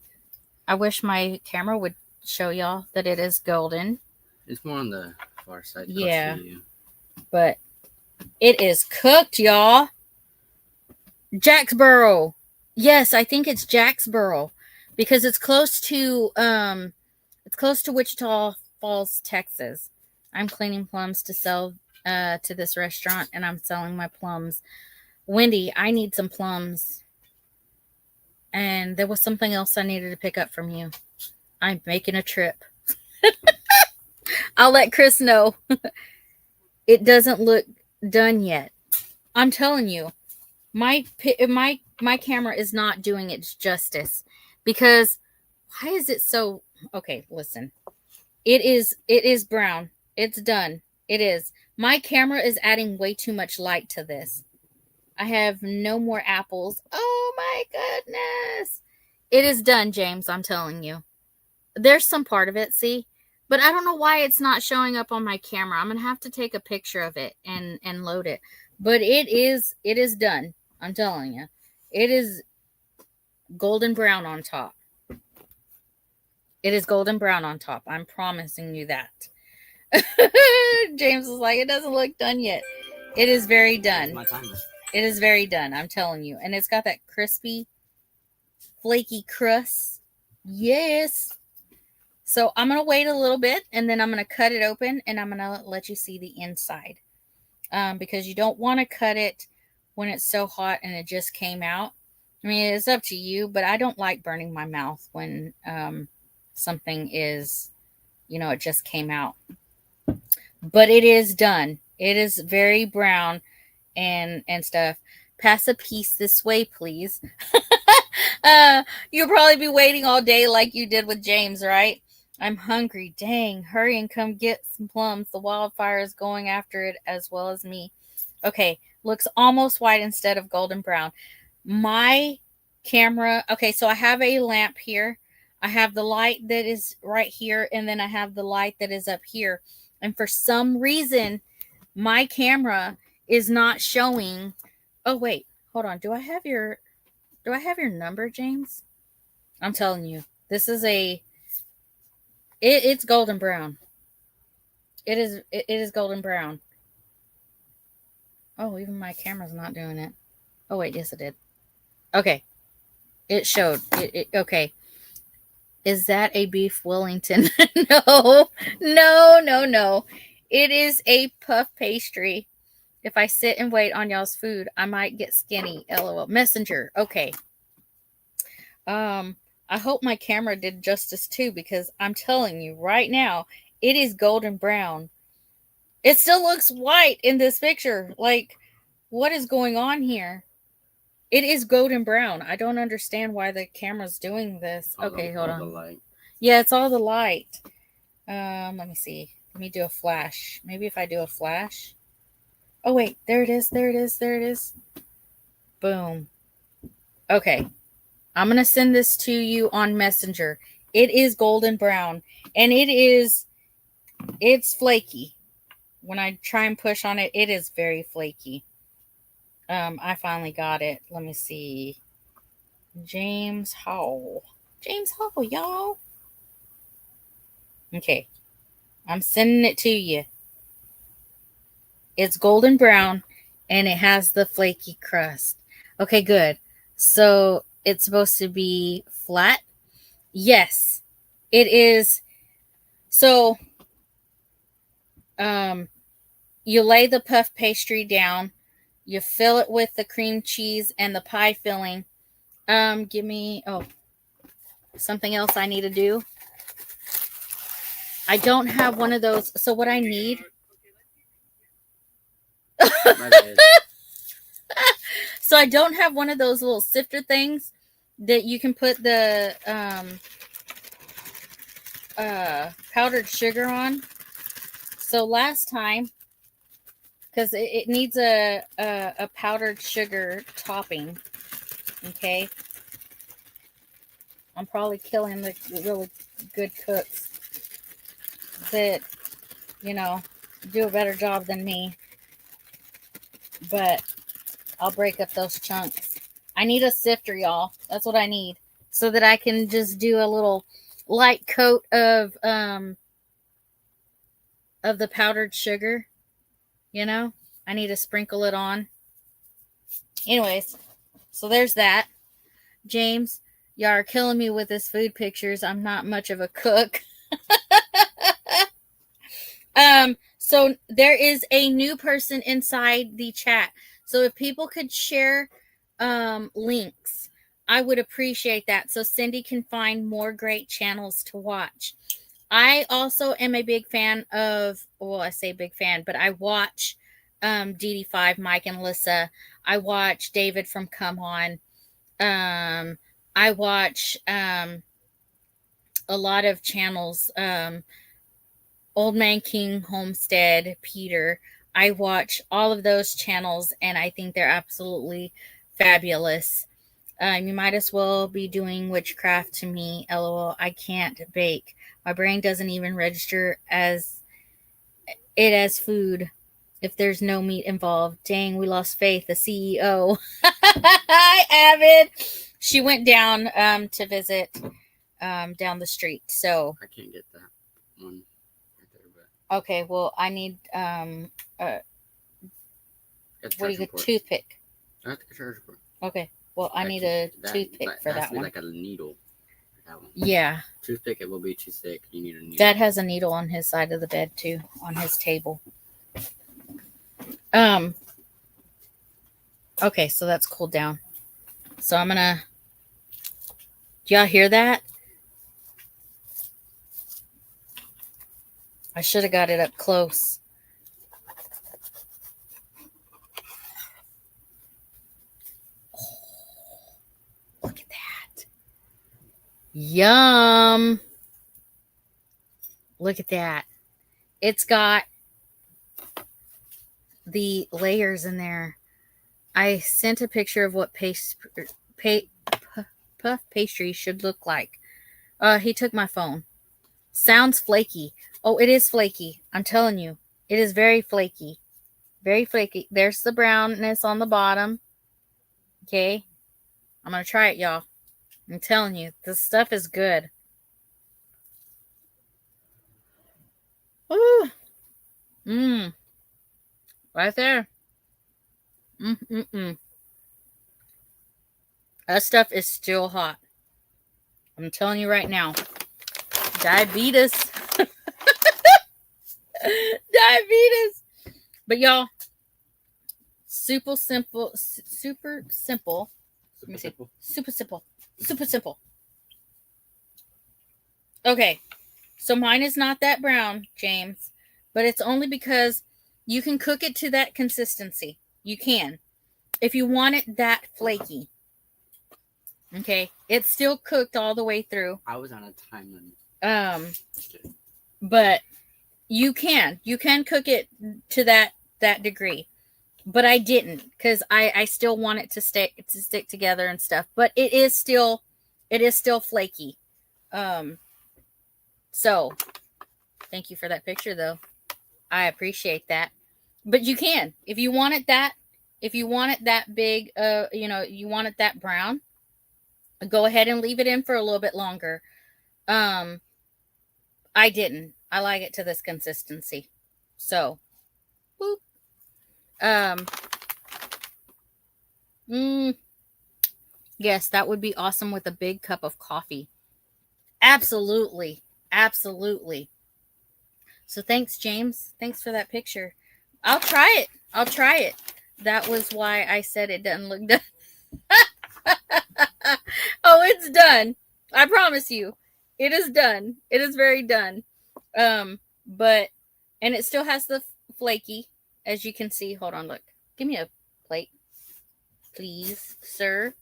I wish my camera would show y'all that it is golden. It's more on the far side. Yeah. To you. But it is cooked, y'all. Jacksboro. Yes, I think it's Jacksboro because it's close to Wichita Falls, Texas. I'm cleaning plums to sell to this restaurant, and I'm selling my plums. Wendy, I need some plums. And there was something else I needed to pick up from you. I'm making a trip. I'll let Chris know. It doesn't look done yet. I'm telling you, my camera is not doing its justice because why is it so? Okay, listen. It is brown. It's done. It is. My camera is adding way too much light to this. I have no more apples. Oh my goodness. It is done, James, I'm telling you. There's some part of it, see? But I don't know why it's not showing up on my camera. I'm going to have to take a picture of it and load it. But it is done. I'm telling you. It is golden brown on top. It is golden brown on top. I'm promising you that. James is like, it doesn't look done yet. It is very done. My timer. It is very done, I'm telling you. And it's got that crispy, flaky crust. Yes. So I'm going to wait a little bit, and then I'm going to cut it open, and I'm going to let you see the inside. Because you don't want to cut it when it's so hot and it just came out. I mean, it's up to you, but I don't like burning my mouth when something is, it just came out. But it is done. It is very brown and stuff. Pass a piece this way, please. You'll probably be waiting all day like you did with James, right? I'm hungry. Dang, hurry and come get some plums. The wildfire is going after it as well as me. Okay, looks almost white instead of golden brown. My camera, okay, so I have a lamp here. I have the light that is right here, and then I have the light that is up here. And for some reason, my camera is not showing. Oh, wait, hold on. Do I have your number, James? I'm telling you, this is it's golden brown. It is golden brown. Oh, even my camera's not doing it. Oh, wait, yes, it did. Okay. It showed. Okay. Is that a beef Wellington? No. It is a puff pastry. If I sit and wait on y'all's food, I might get skinny. LOL. Messenger. Okay. I hope my camera did justice too, because I'm telling you right now, it is golden brown. It still looks white in this picture. Like, what is going on here? It is golden brown. I don't understand why the camera's doing this. Okay, hold on. Light. Yeah, it's all the light. Let me see. Let me do a flash. Maybe if I do a flash. Oh, wait. There it is. Boom. Okay. I'm going to send this to you on Messenger. It is golden brown. And it's flaky. When I try and push on it, it is very flaky. I finally got it. Let me see. James Hall, y'all. Okay. I'm sending it to you. It's golden brown and it has the flaky crust. Okay, good. So it's supposed to be flat. Yes, it is. So, you lay the puff pastry down. You fill it with the cream cheese and the pie filling. Give me, something else I need to do. I don't have one of those. So what I need. My bad. So I don't have one of those little sifter things that you can put the powdered sugar on. So last time, because it needs a powdered sugar topping, okay? I'm probably killing the really good cooks that, you know, do a better job than me. But I'll break up those chunks. I need a sifter, y'all. That's what I need. So that I can just do a little light coat of the powdered sugar. You know? I need to sprinkle it on. Anyways, so there's that. James, y'all are killing me with this food pictures. I'm not much of a cook. So there is a new person inside the chat. So if people could share links, I would appreciate that. So Cindy can find more great channels to watch. I also am a big fan of, well, I say big fan, but I watch DD5, Mike and Lissa. I watch David from Come On. I watch a lot of channels. Old Man King, Homestead, Peter. I watch all of those channels, and I think they're absolutely fabulous. You might as well be doing witchcraft to me. LOL. I can't bake. My brain doesn't even register as food if there's no meat involved. Dang, we lost Faith, the CEO. Hi, Avid. She went down to visit down the street. So I can't get that one right there, but okay, well, I need what do you get? Toothpick. I have to get charge for. Okay, well, I need a toothpick for that one. Like a needle. That one. Yeah. Toothpick, it will be too thick. You need a needle. Dad has a needle on his side of the bed too, on his table. Okay, so that's cooled down. So I'm gonna. Do y'all hear that? I should have got it up close. Oh, look at that. Yum. Look at that. It's got the layers in there. I sent a picture of what puff pastry should look like. He took my phone. Sounds flaky. Oh, it is flaky. I'm telling you. It is very flaky. Very flaky. There's the brownness on the bottom. Okay. I'm going to try it, y'all. I'm telling you. This stuff is good. Ooh. Mmm. Right there. That stuff is still hot. I'm telling you right now. Diabetes. Diabetes. But y'all, super simple. Let me see. Super simple. Okay. So mine is not that brown, James, but it's only because you can cook it to that consistency. You can. If you want it that flaky. Okay. It's still cooked all the way through. I was on a time limit. But you can cook it to that degree. But I didn't, because I still want it to stick together and stuff. But it is still flaky. So thank you for that picture though. I appreciate that. But you can, if you want it that big, you want it that brown, go ahead and leave it in for a little bit longer. I didn't. I like it to this consistency. So, boop. Yes, that would be awesome with a big cup of coffee. Absolutely. So thanks, James. Thanks for that picture. I'll try it. That was why I said it doesn't look done. Oh, it's done. I promise you. It is done. It is very done. And it still has the flaky, as you can see. Hold on, look. Give me a plate, please, sir.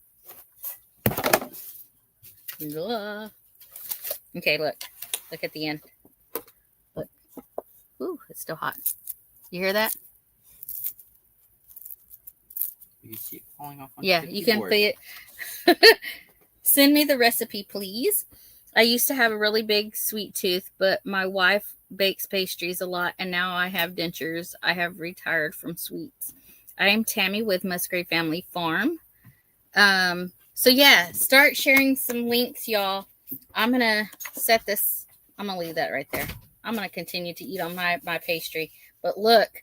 Ugh. Okay, look. Look at the end. Look. Ooh, it's still hot. You hear that? You can see it falling off on Yeah, the you can keyboard. see it. Send me the recipe, please. I used to have a really big sweet tooth, but my wife bakes pastries a lot, and now I have dentures. I have retired from sweets. I am Tammy with Musgrave Family Farm. So yeah, start sharing some links, y'all. I'm gonna set this. I'm gonna leave that right there. I'm gonna continue to eat on my pastry. But look,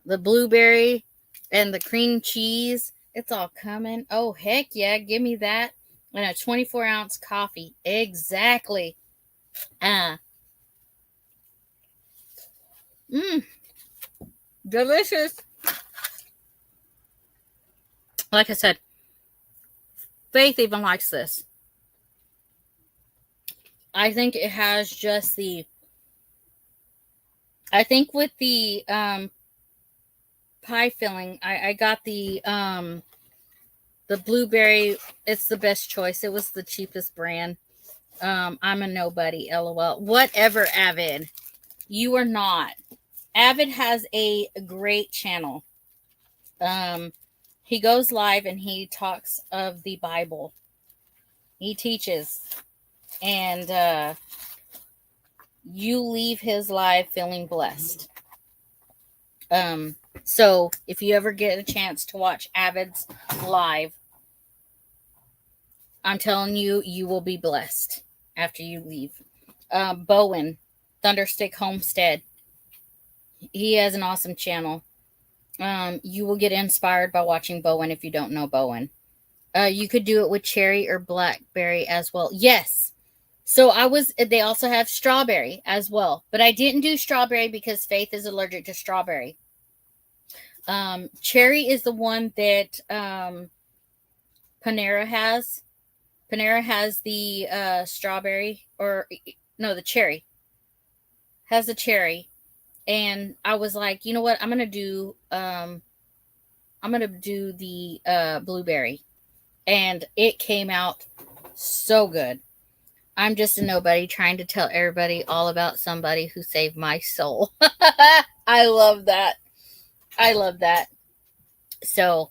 the blueberry and the cream cheese, it's all coming. Oh heck yeah, give me that. And a 24-ounce coffee. Exactly. Delicious. Like I said, Faith even likes this. I think it has just the, I think with the pie filling, I got the blueberry. It's the best choice. It was the cheapest brand. I'm a nobody, lol. Whatever, Avid. You are not. Avid has a great channel. He goes live and he talks of the Bible. He teaches. And you leave his live feeling blessed. So if you ever get a chance to watch Avid's live, I'm telling you, you will be blessed after you leave. Bowen, Thunderstick Homestead. He has an awesome channel. You will get inspired by watching Bowen if you don't know Bowen. You could do it with cherry or blackberry as well. Yes. So they also have strawberry as well. But I didn't do strawberry because Faith is allergic to strawberry. Cherry is the one that Panera has. Panera has the strawberry, or no, the cherry. Has the cherry. And I was like, you know what? I'm gonna do the blueberry. And it came out so good. I'm just a nobody trying to tell everybody all about somebody who saved my soul. I love that. I love that. So,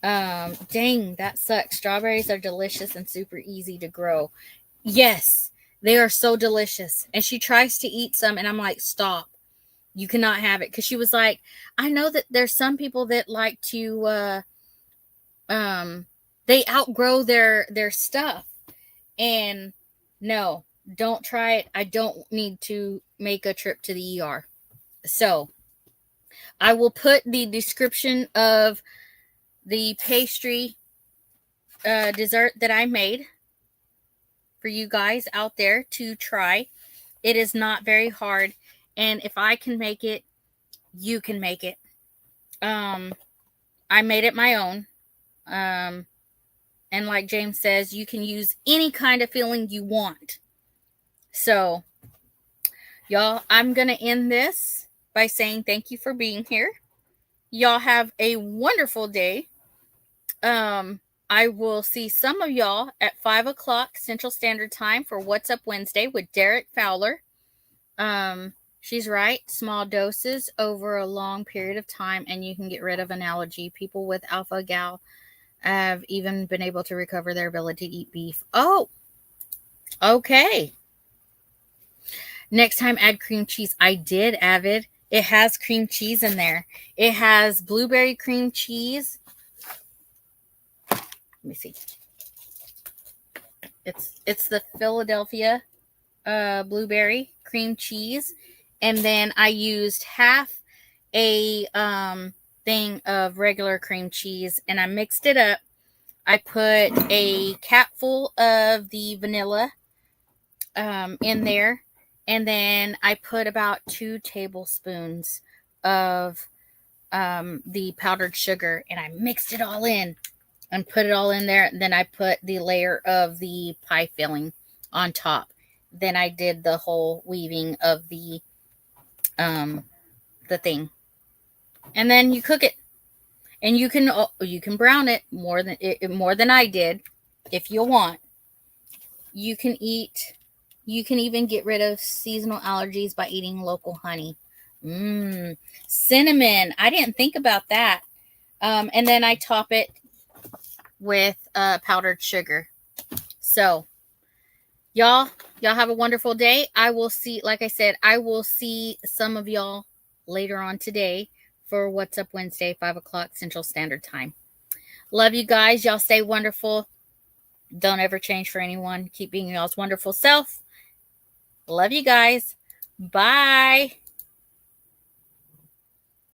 dang, that sucks. Strawberries are delicious and super easy to grow. Yes, they are so delicious. And she tries to eat some, and I'm like, stop. You cannot have it. Because she was like, I know that there's some people that like to, they outgrow their stuff. And no, don't try it. I don't need to make a trip to the ER. So, I will put the description of the pastry dessert that I made for you guys out there to try. It is not very hard. And if I can make it, you can make it. I made it my own. And like James says, you can use any kind of filling you want. So, y'all, I'm going to end this by saying thank you for being here. Y'all have a wonderful day. I will see some of y'all at 5 o'clock Central Standard Time for What's Up Wednesday with Derek Fowler. She's right. Small doses over a long period of time, and you can get rid of an allergy. People with alpha gal have even been able to recover their ability to eat beef. Oh, okay. Next time, add cream cheese. I did, Avid. It has cream cheese in there. It has blueberry cream cheese. Let me see. It's the Philadelphia blueberry cream cheese. And then I used half a thing of regular cream cheese, and I mixed it up. I put a capful of the vanilla in there, and then I put about 2 tablespoons of the powdered sugar, and I mixed it all in and put it all in there. And then I put the layer of the pie filling on top. Then I did the whole weaving of the thing. And then you cook it. And you can brown it more than I did if you want. You can even get rid of seasonal allergies by eating local honey. Cinnamon. I didn't think about that. And then I top it with powdered sugar. So y'all have a wonderful day. I will see, like I said, I will see some of y'all later on today for What's Up Wednesday, 5 o'clock Central Standard Time. Love you guys. Y'all stay wonderful. Don't ever change for anyone. Keep being y'all's wonderful self. Love you guys. Bye.